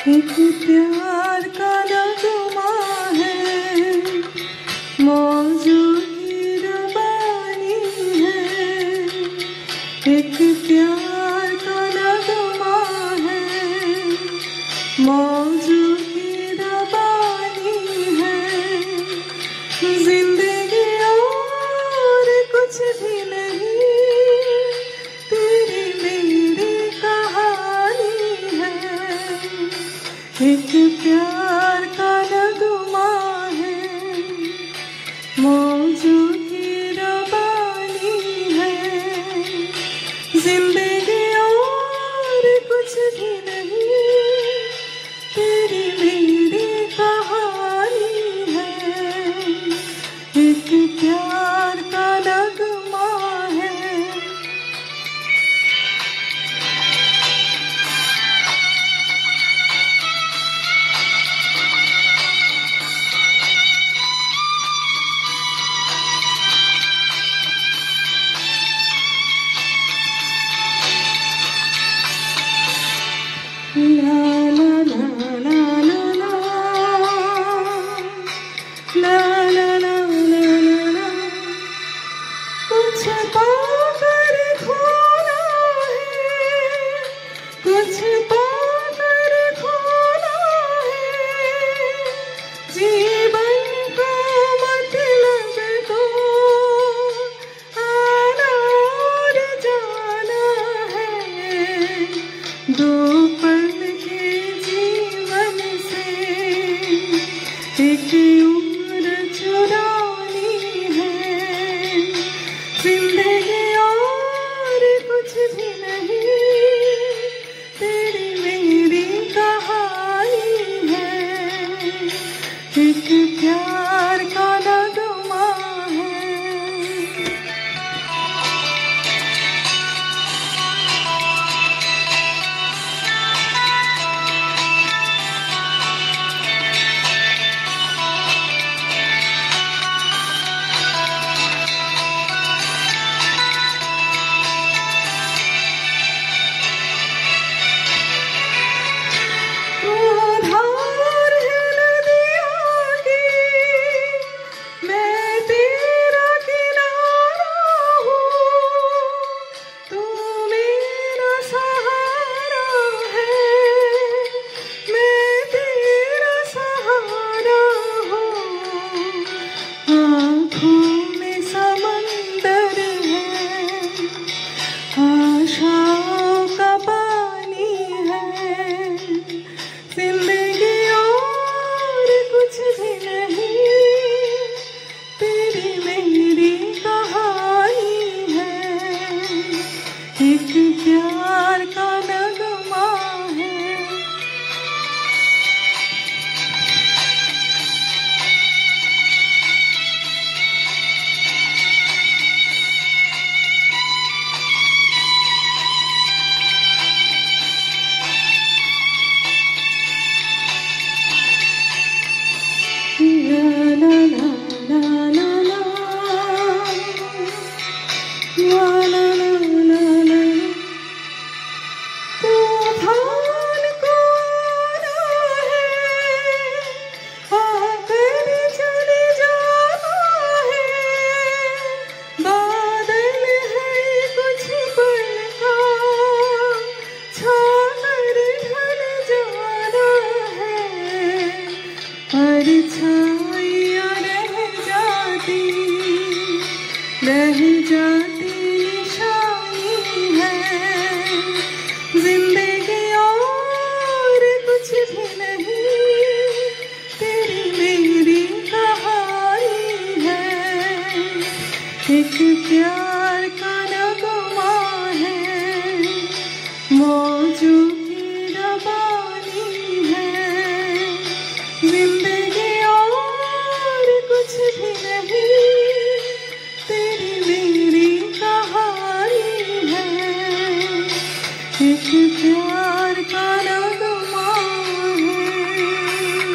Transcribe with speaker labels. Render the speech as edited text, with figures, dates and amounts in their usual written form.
Speaker 1: एक प्यार का नगमा है, मौजू की रबानी है। एक प्यार का नगमा है, मौजू की रबानी है। जिंदगी और कुछ भी नहीं, तेरी मेरी कहानी है। एक प्यार का नगमा है, मौजू की रबानी है। जिंदगी और कुछ भी नहीं, तेरी मेरी कहानी है। एक प्यार का नगमा है। ला ला ला ला ला ला ला ला ला ला ला। कुछ पाकर खोना है, कुछ पाकर खोना है। जीवन का मतलब तो आना और जाना है। दो पल के जीवन से एक उम्र चुरानी है। जिंदगी और कुछ भी नहीं, तेरी मेरी कहानी है। एक प्यार का नगमा है। आशाओं का पानी है। जिंदगी और कुछ भी नहीं, तेरी मेरी कहानी है। एक प्यार का नगमा है। तूफान को आना है, आकर चले जाना है। बादल है कुछ पल का, छाकर ढल जाना है। परछाइयाँ रह जाती निशानी है। जिंदगी और कुछ भी नहीं, तेरी मेरी कहानी है। एक प्यार